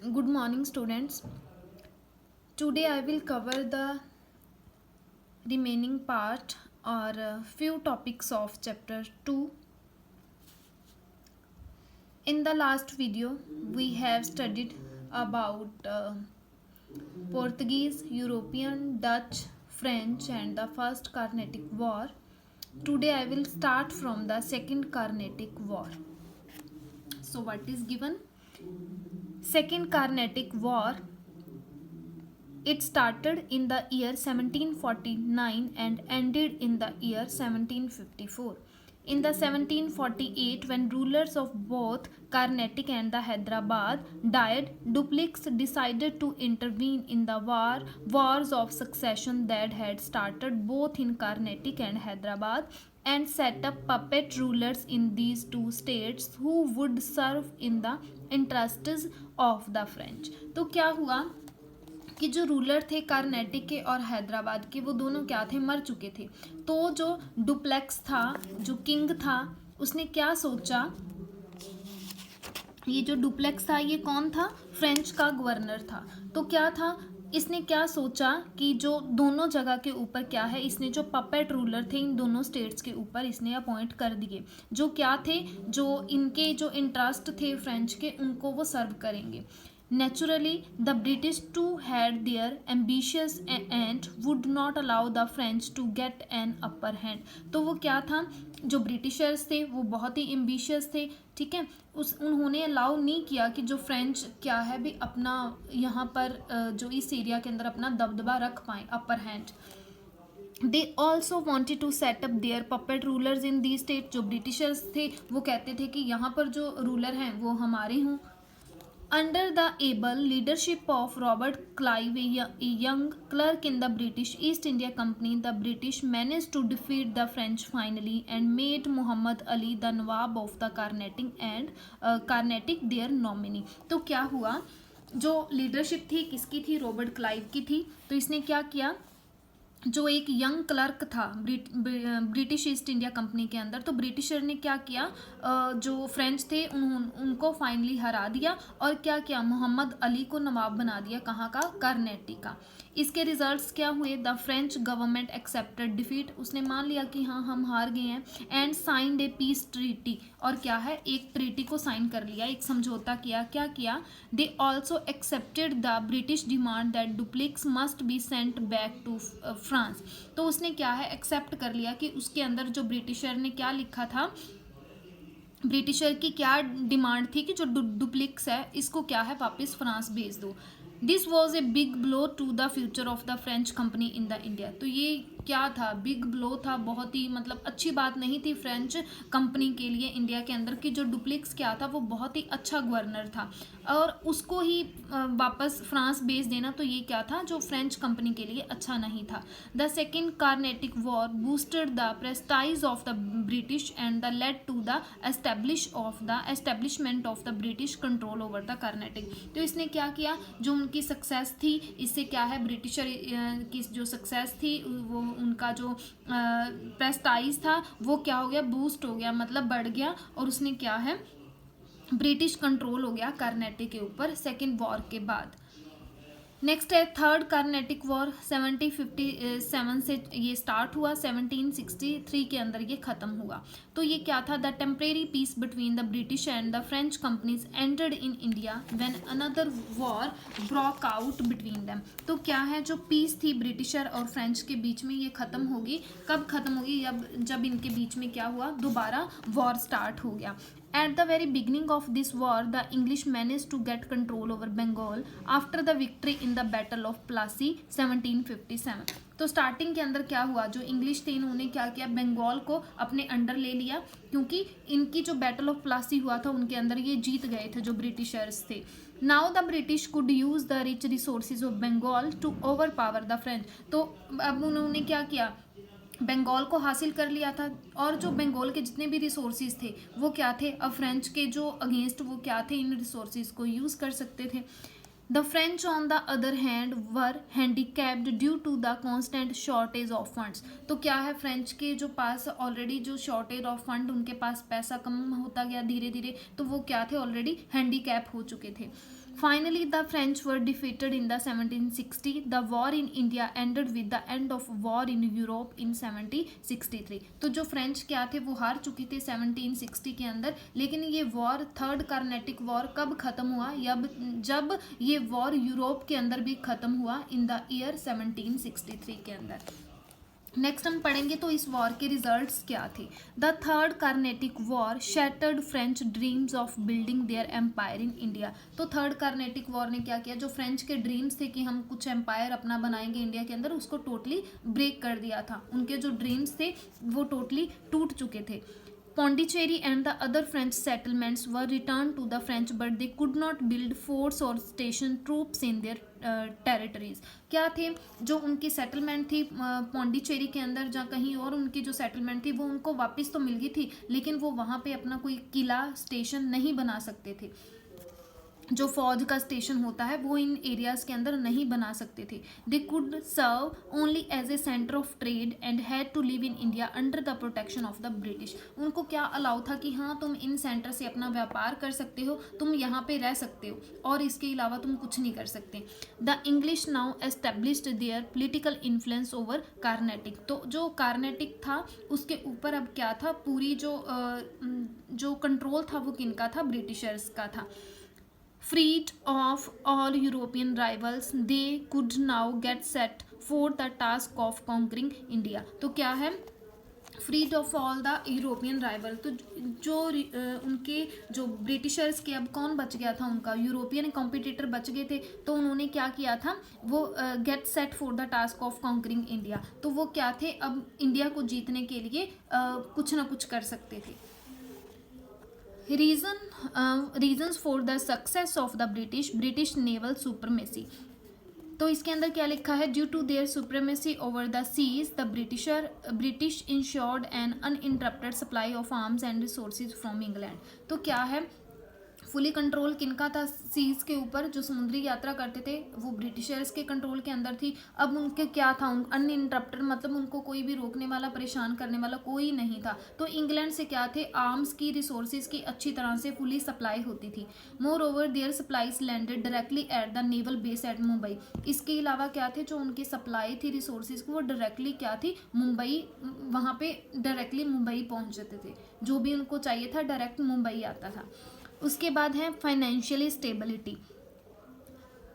Good morning, students. Today I will cover the remaining part or few topics of chapter 2. In the last video, we have studied about Portuguese, European, Dutch, French, and the First Carnatic War. Today I will start from the Second Carnatic War. So, what is given? Second Carnatic War. It started in the year 1749 and ended in the year 1754. In the 1748, when rulers of both Carnatic and the Hyderabad died, Dupleix decided to intervene in the wars of succession that had started both in Carnatic and Hyderabad and set up puppet rulers in these two states who would serve in the interests of the French. तो क्या हुआ कि जो ruler थे कार्नेटिक के और हैदराबाद के, वो दोनों क्या थे, मर चुके थे। तो जो डुप्लेक्स था, जो किंग था, उसने क्या सोचा, ये जो डुप्लेक्स था ये कौन था, फ्रेंच का गवर्नर था। तो क्या था, इसने क्या सोचा कि जो दोनों जगह के ऊपर क्या है, इसने जो पपेट रूलर थे इन दोनों स्टेट्स के ऊपर इसने अपॉइंट कर दिए, जो क्या थे, जो इनके जो इंटरेस्ट थे फ्रेंच के, उनको वो सर्व करेंगे। Naturally, the British too had their ambitions and would not allow the French to get an upper hand. तो वो क्या था, जो ब्रिटिशर्स थे वो बहुत ही एम्बिशियस थे, ठीक है, उन्होंने अलाउ नहीं किया कि जो फ्रेंच क्या है भी अपना यहाँ पर जो इस एरिया के अंदर अपना दबदबा रख पाएँ, upper hand. They also wanted to set up their puppet rulers in the state. जो ब्रिटिशर्स थे वो कहते थे कि यहाँ पर जो रूलर हैं वो हमारे हों। Under the able leadership of Robert Clive, a young clerk in the British East India Company, the British managed to defeat the French finally and made Muhammad Ali the Nawab of the Carnatic their nominee. तो क्या हुआ, जो leadership थी किसकी थी, Robert Clive की थी। तो इसने क्या किया, जो एक यंग क्लर्क था ब्रिटिश ईस्ट इंडिया कंपनी के अंदर, तो ब्रिटिशर ने क्या किया, जो फ्रेंच थे उनको फाइनली हरा दिया और क्या किया, मोहम्मद अली को नवाब बना दिया, कहाँ का, कर्नाटक का। इसके रिजल्ट्स क्या हुए, the French government accepted defeat, उसने मान लिया कि हाँ हम हार गए हैं, and signed a peace treaty, और क्या है, एक ट्रीटी को साइन कर लिया, एक समझौता किया। क्या किया, they also accepted the British demand that Dupleix must be sent back to France. तो उसने क्या है, एक्सेप्ट कर लिया कि उसके अंदर जो ब्रिटिशर ने क्या लिखा था, ब्रिटिशर की क्या डिमांड थी कि जो डुप्लेक्स है इसको क्या है, वापस फ्रांस भेज दो। This was a big blow to the future of the French company in the India. तो ये क्या था, बिग ब्लो था, बहुत ही मतलब अच्छी बात नहीं थी फ्रेंच कंपनी के लिए इंडिया के अंदर, कि जो डुप्लेक्स क्या था वो बहुत ही अच्छा गवर्नर था और उसको ही वापस फ्रांस भेज देना, तो ये क्या था, जो फ्रेंच कंपनी के लिए अच्छा नहीं था। The second Carnatic war boosted the prestige of the British and the led to the establishment of the British control over the Carnatic. तो इसने क्या किया, जो उनकी सक्सेस थी, इससे क्या है, ब्रिटिशर की जो सक्सेस थी वो उनका जो प्रेस्टाइज था वो क्या हो गया, बूस्ट हो गया, मतलब बढ़ गया, और उसने क्या है, ब्रिटिश कंट्रोल हो गया कर्नाटक के ऊपर सेकेंड वॉर के बाद। नेक्स्ट है थर्ड कार्नेटिक वॉर, 1757 से ये स्टार्ट हुआ, 1763 के अंदर ये खत्म हुआ। तो ये क्या था, the temporary peace between the British and the French companies ended in India when another war broke out between them. तो क्या है, जो पीस थी ब्रिटिशर और फ्रेंच के बीच में ये खत्म होगी, कब खत्म होगी, जब इनके बीच में क्या हुआ, दोबारा वॉर स्टार्ट हो गया। At the very beginning of this war, the English managed to get control over Bengal after the victory in the Battle of Plassey 1757. तो स्टार्टिंग के अंदर क्या हुआ, जो इंग्लिश थे इन्होंने क्या किया, बंगाल को अपने अंडर ले लिया, क्योंकि इनकी जो बैटल ऑफ प्लासी हुआ था उनके अंदर ये जीत गए थे जो ब्रिटिशर्स थे। Now the British could use the rich resources of Bengal to overpower the French. तो अब उन्होंने क्या किया, बंगाल को हासिल कर लिया था, और जो बंगाल के जितने भी रिसोर्सेज थे वो क्या थे, अब फ्रेंच के जो अगेंस्ट वो क्या थे, इन रिसोर्सेज को यूज़ कर सकते थे। The French on the other hand were handicapped due to the constant shortage of funds. तो क्या है, फ्रेंच के जो पास ऑलरेडी जो शॉर्टेज ऑफ फंड, उनके पास पैसा कम होता गया धीरे धीरे, तो वो क्या थे, ऑलरेडी हैंडीकैप हो चुके थे। Finally, the French were defeated in the 1760. The war in India ended with the end of war in Europe in 1763. तो जो फ्रेंच क्या थे, वो हार चुकी थी 1760 के अंदर, लेकिन ये वॉर, थर्ड कार्नेटिक वॉर, कब खत्म हुआ, जब ये वॉर यूरोप के अंदर भी खत्म हुआ इन द ईयर 1763 के अंदर। नेक्स्ट हम पढ़ेंगे तो इस वॉर के रिजल्ट्स क्या थे। The third Carnatic war shattered French dreams of building their empire in India. तो थर्ड कार्नेटिक वॉर ने क्या किया, जो फ्रेंच के ड्रीम्स थे कि हम कुछ एम्पायर अपना बनाएंगे इंडिया के अंदर, उसको टोटली ब्रेक कर दिया था। उनके जो ड्रीम्स थे वो टोटली टूट चुके थे। Pondicherry and the other French settlements were returned to the French, but they could not build forts or station troops in their territories. क्या थे जो उनकी सेटलमेंट थी पौंडीचेरी के अंदर, जहाँ कहीं और उनकी जो सेटलमेंट थी वो उनको वापस तो मिल गई थी, लेकिन वो वहाँ पे अपना कोई किला स्टेशन नहीं बना सकते थे। जो फौज का स्टेशन होता है वो इन एरियाज़ के अंदर नहीं बना सकते थे। They could serve only as a centre of trade and had to live in India under the protection of the British. उनको क्या अलाउ था कि हाँ, तुम इन सेंटर से अपना व्यापार कर सकते हो, तुम यहाँ पे रह सकते हो, और इसके अलावा तुम कुछ नहीं कर सकते। The English now established their political influence over Carnatic. तो जो कार्नेटिक था उसके ऊपर अब क्या था, पूरी जो कंट्रोल था वो किनका था, ब्रिटिशर्स का था। Freed of all European rivals, they could now get set for the task of conquering India। तो क्या है, freed of all the European rival. तो जो उनके जो ब्रिटिशर्स के, अब कौन बच गया था, उनका यूरोपियन कॉम्पिटिटर बच गए थे, तो उन्होंने क्या किया था, वो get set for the task of conquering India. तो वो क्या थे, अब इंडिया को जीतने के लिए कुछ ना कुछ कर सकते थे। Reasons for the success of the British naval supremacy. तो इसके अंदर क्या लिखा है, due to their supremacy over the seas the British ensured an uninterrupted supply of arms and resources from England. तो क्या है, फुली कंट्रोल किनका था सीज के ऊपर, जो समुद्री यात्रा करते थे वो ब्रिटिशर्स के कंट्रोल के अंदर थी। अब उनके क्या था, अनइंटरप्टेड मतलब उनको कोई भी रोकने वाला, परेशान करने वाला कोई नहीं था। तो इंग्लैंड से क्या थे, आर्म्स की, रिसोर्सेज की अच्छी तरह से फुली सप्लाई होती थी। Moreover their supplies landed directly at the naval base at Mumbai. इसके अलावा क्या थे, जो उनकी सप्लाई थी रिसोर्सेज की, वो डायरेक्टली क्या थी, मुंबई, वहाँ पे डायरेक्टली मुंबई पहुँच जाते थे। जो भी उनको चाहिए था डायरेक्ट मुंबई आता था। उसके बाद है financially stability.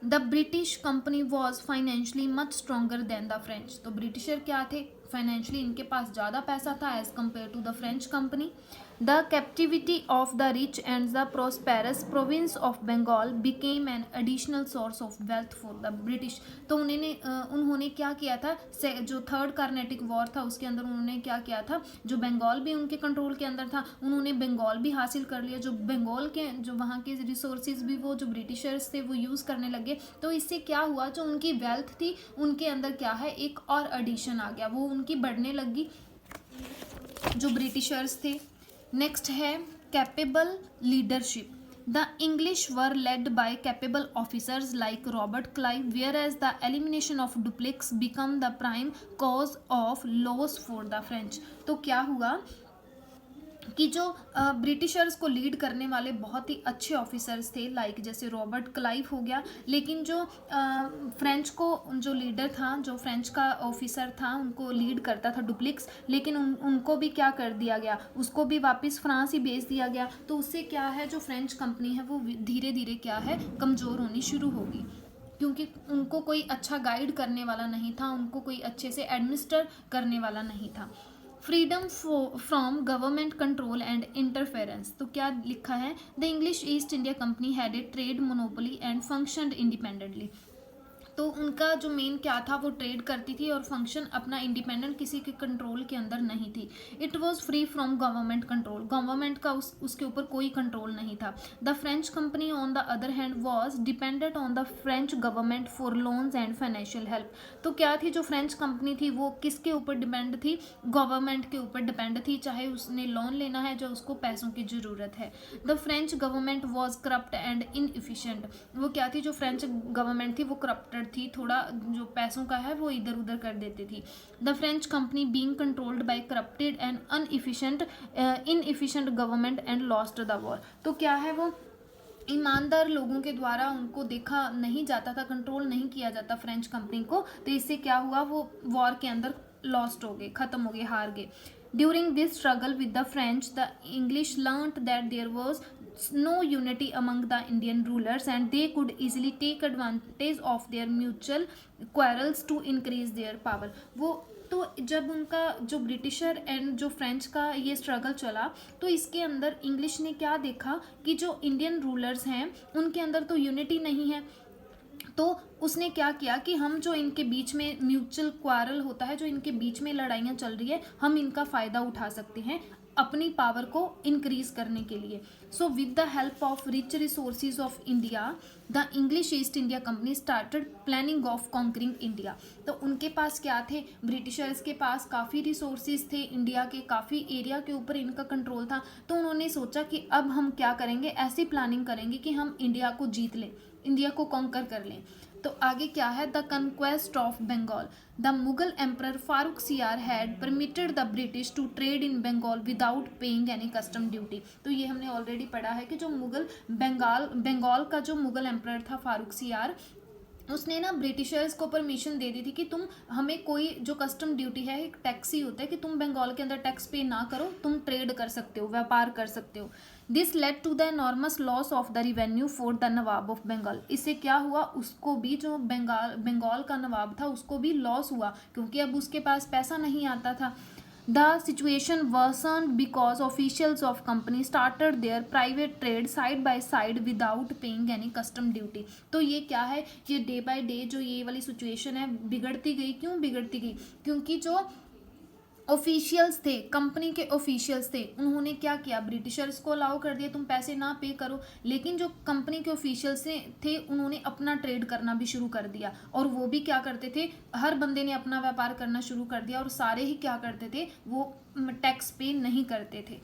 The British company was financially much stronger than the French. तो ब्रिटिशर क्या थे, फाइनेंशियली इनके पास ज़्यादा पैसा था as compare to the French company. The captivity of the rich and the prosperous province of Bengal became an additional source of wealth for the British. तो उन्होंने क्या किया था, जो थर्ड कार्नेटिक वॉर था उसके अंदर उन्होंने क्या किया था, जो बंगाल भी उनके कंट्रोल के अंदर था, उन्होंने बंगाल भी हासिल कर लिया। जो बंगाल के, जो वहाँ के रिसोर्सेज भी वो जो ब्रिटिशर्स थे वो यूज़ करने लगे। तो इससे क्या हुआ, जो उनकी वेल्थ थी उनके अंदर क्या है, एक और एडिशन आ गया, वो उनकी बढ़ने लगी, जो ब्रिटिशर्स थे। नेक्स्ट है capable leadership. The English were led by capable officers like Robert Clive, whereas the elimination of Dupleix become the prime cause of loss for the French. तो क्या हुआ कि जो ब्रिटिशर्स को लीड करने वाले बहुत ही अच्छे ऑफिसर्स थे, लाइक जैसे रॉबर्ट क्लाइव हो गया, लेकिन जो फ्रेंच को जो लीडर था, जो फ्रेंच का ऑफिसर था, उनको लीड करता था डुप्लेक्स, लेकिन उनको भी क्या कर दिया गया, उसको भी वापस फ्रांस ही भेज दिया गया। तो उससे क्या है, जो फ्रेंच कंपनी है वो धीरे धीरे क्या है, कमज़ोर होनी शुरू होगी, क्योंकि उनको कोई अच्छा गाइड करने वाला नहीं था, उनको कोई अच्छे से एडमिनिस्टर करने वाला नहीं था। Freedom from government control and interference. तो क्या लिखा है, the English east India company had a trade monopoly and functioned independently. तो उनका जो मेन क्या था, वो ट्रेड करती थी और फंक्शन अपना इंडिपेंडेंट, किसी के कंट्रोल के अंदर नहीं थी। It was free from government control, government का उसके ऊपर कोई कंट्रोल नहीं था। The French company on the other hand was dependent on the French government for loans and financial help. तो क्या थी, जो फ्रेंच कंपनी थी वो किसके ऊपर डिपेंड थी, गवर्नमेंट के ऊपर डिपेंड थी, चाहे उसने लोन लेना है, जो उसको पैसों की ज़रूरत है। The French government was corrupt and inefficient, वो क्या थी, जो फ्रेंच गवर्नमेंट थी वो करप्टेड थी, थोड़ा जो पैसों का है वो इधर उधर कर देती थी। The French company being controlled by corrupted and inefficient government and lost the war. तो क्या है, वो ईमानदार लोगों के द्वारा उनको देखा नहीं जाता था, कंट्रोल नहीं किया जाता फ्रेंच कंपनी को, तो इससे क्या हुआ, वो वॉर के अंदर लॉस्ट हो गए, खत्म हो गए, हार गए। During this struggle with the French, the English learned that there was no unity among the Indian rulers and they could easily take advantage of their mutual quarrels to increase their power। वो तो जब उनका जो britisher and जो French का ये struggle चला, तो इसके अंदर इंग्लिश ने क्या देखा कि जो इंडियन रूलर्स हैं उनके अंदर तो यूनिटी नहीं है, तो उसने क्या किया कि हम जो इनके बीच में म्यूचुअल क्वारल होता है, जो इनके बीच में लड़ाइयाँ चल रही है, हम इनका फ़ायदा उठा सकते हैं अपनी पावर को इंक्रीज करने के लिए। So with the help of rich resources of India, the English east India company started planning of conquering India. तो उनके पास क्या थे, ब्रिटिशर्स के पास काफ़ी रिसोर्सेज थे, इंडिया के काफ़ी एरिया के ऊपर इनका कंट्रोल था, तो उन्होंने सोचा कि अब हम क्या करेंगे, ऐसी प्लानिंग करेंगे कि हम इंडिया को जीत लें, इंडिया को कॉन्कर कर लें। तो आगे क्या है, the conquest of Bengal. The Mughal emperor Farrukhsiyar had permitted the British to trade in Bengal without paying any custom duty. तो ये हमने ऑलरेडी पढ़ा है कि जो मुगल बंगाल का जो मुगल एम्परर था फारूक सियार, उसने ना ब्रिटिशर्स को परमिशन दे दी थी कि तुम हमें कोई जो कस्टम ड्यूटी है, एक टैक्स ही होता है कि तुम बंगाल के अंदर टैक्स पे ना करो, तुम ट्रेड कर सकते हो, व्यापार कर सकते हो। This led to the enormous loss of the revenue for the nawab of Bengal. इससे क्या हुआ, उसको भी जो बंगाल का नवाब था उसको भी लॉस हुआ, क्योंकि अब उसके पास पैसा नहीं आता था। The situation worsened because officials of company started their private trade side by side without paying any custom duty। तो ये क्या है, ये डे बाय डे जो ये वाली सिचुएशन है बिगड़ती गई। क्यों बिगड़ती गई, क्योंकि जो ऑफिशियल्स थे, कंपनी के ऑफिशियल्स थे, उन्होंने क्या किया, ब्रिटिशर्स को अलाउ कर दिया तुम पैसे ना पे करो, लेकिन जो कंपनी के ऑफिशियल्स थे उन्होंने अपना ट्रेड करना भी शुरू कर दिया। और वो भी क्या करते थे, हर बंदे ने अपना व्यापार करना शुरू कर दिया और सारे ही क्या करते थे, वो टैक्स पे नहीं करते थे।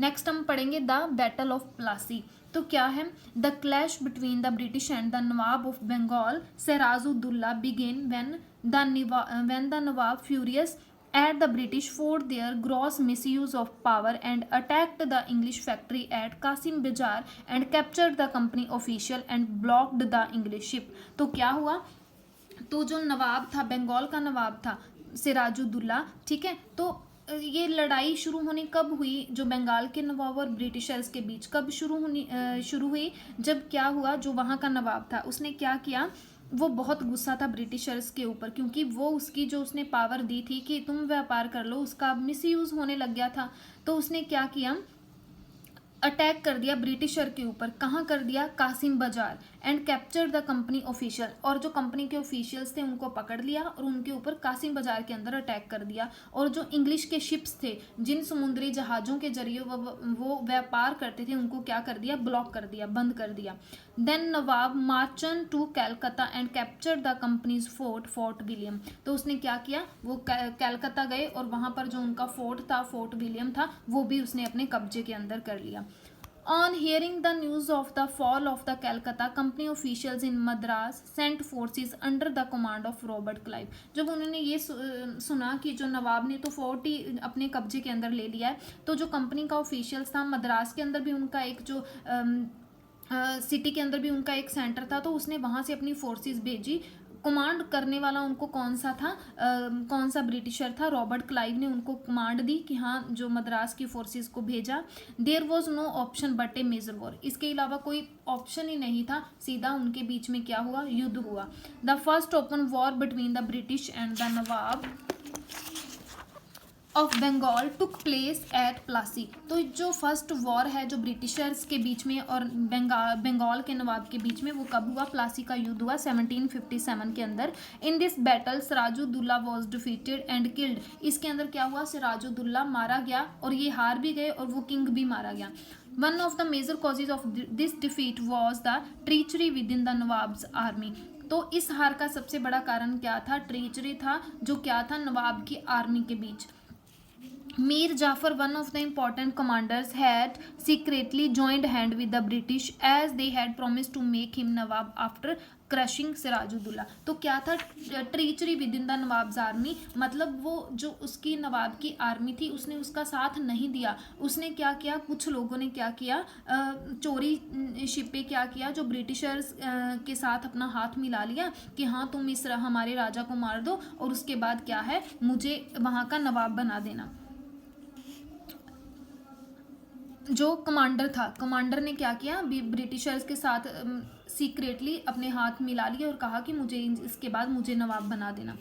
नेक्स्ट हम पढ़ेंगे द बैटल ऑफ प्लासी। तो क्या है, the clash between the British and the nawab of Bengal Sirajuddaulah began when the nawab furious at the British for their gross misuse of power and attacked the English factory at Qasim Bazaar and captured the company official and blocked the English ship। तो क्या हुआ, तो जो नवाब था, बंगाल का नवाब था सिराजुद्दौला, ठीक है, तो ये लड़ाई शुरू होनी कब हुई, जो बंगाल के नवाब और ब्रिटिशर्स के बीच कब शुरू हुई, जब क्या हुआ, जो वहाँ का नवाब था उसने क्या किया, वो बहुत गुस्सा था ब्रिटिशर्स के ऊपर, क्योंकि वो उसकी जो उसने पावर दी थी कि तुम व्यापार कर लो, उसका मिसयूज़ होने लग गया था। तो उसने क्या किया, अटैक कर दिया ब्रिटिशर के ऊपर। कहाँ कर दिया, कासिम बाजार, and capture the company official, और जो कंपनी के ऑफिशियल्स थे उनको पकड़ लिया और उनके ऊपर कासिम बाजार के अंदर अटैक कर दिया। और जो इंग्लिश के शिप्स थे, जिन समुद्री जहाज़ों के जरिए वो व्यापार करते थे, उनको क्या कर दिया, ब्लॉक कर दिया, बंद कर दिया। Then nawab marched to Calcutta and capture the company's Fort William. तो उसने क्या किया, वो कैलकाता गए और वहाँ पर जो उनका फोर्ट था, फोर्ट विलियम था, वो भी उसने अपने कब्जे के अंदर कर लिया। On hearing the news of the fall of the Calcutta, company officials in Madras sent forces under the command of Robert Clive। जब उन्होंने ये सुना कि जो नवाब ने तो फोर्ट ही अपने कब्जे के अंदर ले लिया है, तो जो कंपनी का ऑफिशियल्स था, मद्रास के अंदर भी उनका एक जो सिटी के अंदर भी उनका एक सेंटर था, तो उसने वहाँ से अपनी फोर्सेस भेजी। कमांड करने वाला उनको कौन सा था, कौन सा ब्रिटिशर था, रॉबर्ट क्लाइव ने उनको कमांड दी कि हाँ, जो मद्रास की फोर्सेस को भेजा। There was no option but a major war, इसके अलावा कोई ऑप्शन ही नहीं था, सीधा उनके बीच में क्या हुआ, युद्ध हुआ। The first open war between the British and the nawab of Bengal took place at Plassey. तो जो फर्स्ट वॉर है जो ब्रिटिशर्स के बीच में और बंगाल के नवाब के बीच में, वो कब हुआ? प्लासी का युद्ध हुआ 1757 के अंदर। In this battle Sirajuddaulah was defeated and killed. इसके अंदर क्या हुआ? सिराजुद्दौला मारा गया और ये हार भी गए और वो किंग भी मारा गया। One of the major causes of this defeat was the treachery within the Nawab's army. तो इस हार का सबसे बड़ा कारण क्या था? ट्रीचरी था, जो क्या था? नवाब की आर्मी के बीच। Mir Jafar, one of the important commanders, had secretly joined hand with the British as they had promised to make him Nawab after crushing Sirajuddaulah. तो क्या था? Treachery within the Nawab's army, मतलब वो जो उसकी नवाब की आर्मी थी उसने उसका साथ नहीं दिया। उसने क्या किया? कुछ लोगों ने क्या किया? चोरी छिपे क्या किया? जो ब्रिटिशर्स के साथ अपना हाथ मिला लिया कि हाँ तुम इस हमारे राजा को मार दो और उसके बाद क्या है, मुझे वहाँ का नवाब बना देना। जो कमांडर था, कमांडर ने क्या किया? ब्रिटिशर्स के साथ सीक्रेटली अपने हाथ मिला लिए और कहा कि मुझे इसके बाद मुझे नवाब बना देना।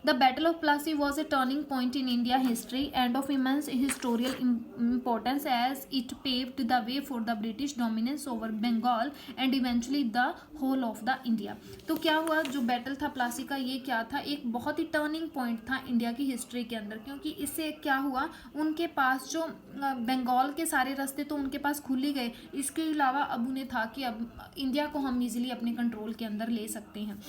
The Battle of Plassey was a turning point in India history and of immense historical importance as it paved the way for the British dominance over Bengal and eventually the whole of the India। तो क्या हुआ? जो battle था प्लासी का, ये क्या था? एक बहुत ही टर्निंग पॉइंट था इंडिया की हिस्ट्री के अंदर, क्योंकि इससे क्या हुआ? उनके पास जो बंगाल के सारे रास्ते तो उनके पास खुल ही गए, इसके अलावा अब उन्हें था कि अब इंडिया को हम इजीली अपने कंट्रोल के अंदर ले सकते हैं।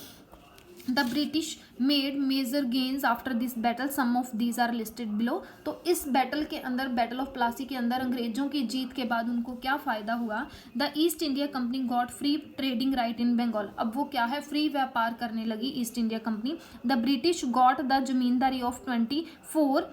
The British made major gains after this battle. Some of these are listed below। तो इस बैटल के अंदर, बैटल ऑफ प्लासी के अंदर अंग्रेजों की जीत के बाद उनको क्या फ़ायदा हुआ? The East India Company got free trading right in Bengal. अब वो क्या है? फ्री व्यापार करने लगी East India Company. The British got the zamindari of 24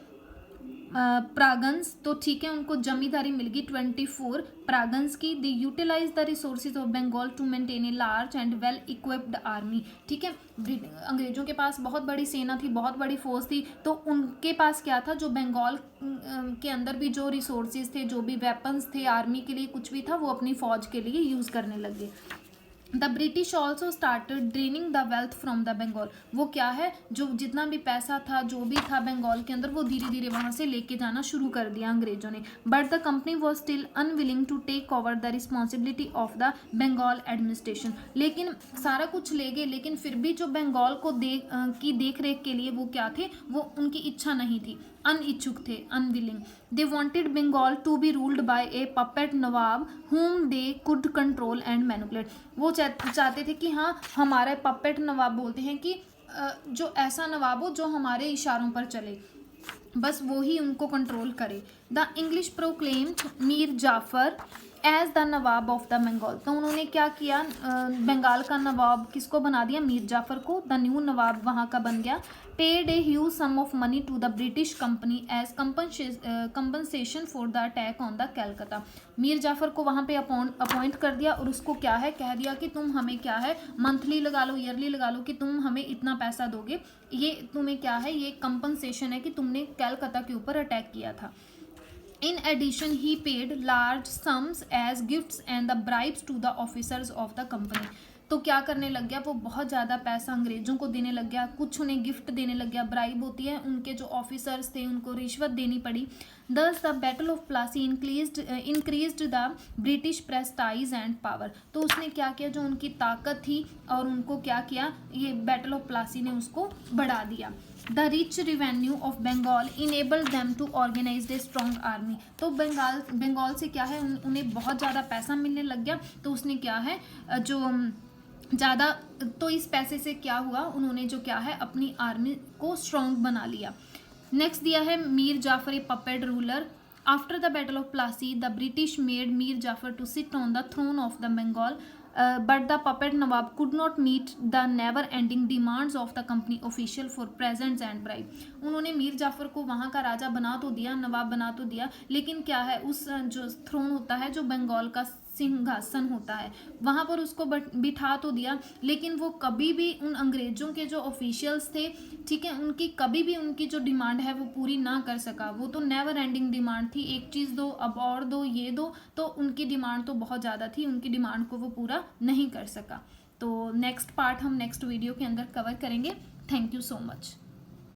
Parganas. तो ठीक है, उनको जमींदारी मिल गई 24 प्रागंस की। They utilize the resources of Bengal to maintain a large and well equipped army. ठीक है, अंग्रेजों के पास बहुत बड़ी सेना थी, बहुत बड़ी फोर्स थी, तो उनके पास क्या था? जो बंगाल के अंदर भी जो रिसोर्सेज थे, जो भी वेपन्स थे आर्मी के लिए, कुछ भी था, वो अपनी फौज के लिए यूज़ करने लगे। The British also started draining the wealth from the Bengal. वो क्या है? जो जितना भी पैसा था, जो भी था बंगाल के अंदर, वो धीरे धीरे वहाँ से लेके जाना शुरू कर दिया अंग्रेजों ने। But the company was still unwilling to take over the responsibility of the Bengal administration. लेकिन सारा कुछ ले गए, लेकिन फिर भी जो बंगाल को देख रेख के लिए वो क्या थे? वो उनकी इच्छा नहीं थी, अनिच्छुक थे, unwilling. They wanted Bengal to be ruled by a puppet nawab whom they could control and manipulate. वो चाहते थे कि हाँ, हमारे पपेट नवाब बोलते हैं कि जो ऐसा नवाब हो जो हमारे इशारों पर चले, बस वो ही उनको कंट्रोल करे। The English proclaimed Mir Jafar as the nawab of the Bengal. तो उन्होंने क्या किया? बंगाल का नवाब किसको बना दिया? मीर जाफर को। द न्यू नवाब वहाँ का बन गया। Paid a huge sum of money to the British company as compensation for the attack on the Calcutta. Mir Jafar को वहाँ पे अपॉइंट कर दिया और उसको क्या है? कह दिया कि तुम हमें क्या है, मंथली लगा लो, ईयरली लगा लो, कि तुम हमें इतना पैसा दोगे, ये तुम्हें क्या है, ये कंपनसेशन है कि तुमने कैलकाटा के ऊपर अटैक किया था। In addition, he paid large sums as gifts and the bribes to the officers of the company। तो क्या करने लग गया? वो बहुत ज़्यादा पैसा अंग्रेज़ों को देने लग गया, कुछ उन्हें गिफ्ट देने लग गया, ब्राइब होती है, उनके जो ऑफिसर्स थे उनको रिश्वत देनी पड़ी। दस the battle of Plassey increased the British prestige and power. तो उसने क्या किया? जो उनकी ताकत थी और उनको क्या किया? ये बैटल ऑफ प्लासी ने उसको बढ़ा दिया। The rich revenue of Bengal enabled them to organise a strong army. तो बंगाल से क्या है? उन्हें बहुत ज़्यादा पैसा मिलने लग गया, तो उसने क्या है, जो ज़्यादा, तो इस पैसे से क्या हुआ? उन्होंने जो क्या है, अपनी आर्मी को स्ट्रॉन्ग बना लिया। नेक्स्ट दिया है Mir Jafar a puppet ruler. After the battle of Plassey the British made Mir Jafar to sit on the throne of the Bengal, but the puppet nawab could not meet the never ending demands of the company official for presents and bribe। उन्होंने मीर जाफर को वहाँ का राजा बना तो दिया, नवाब बना तो दिया, लेकिन क्या है, उस जो थ्रोन होता है, जो बंगाल का सिंहासन होता है, वहाँ पर उसको बिठा तो दिया, लेकिन वो कभी भी उन अंग्रेजों के जो ऑफिशियल्स थे, ठीक है, उनकी कभी भी उनकी जो डिमांड है वो पूरी ना कर सका। वो तो नेवर एंडिंग डिमांड थी, एक चीज़ दो, अब और दो, ये दो, तो उनकी डिमांड तो बहुत ज़्यादा थी, उनकी डिमांड को वो पूरा नहीं कर सका। तो नेक्स्ट पार्ट हम नेक्स्ट वीडियो के अंदर कवर करेंगे। Thank you so much.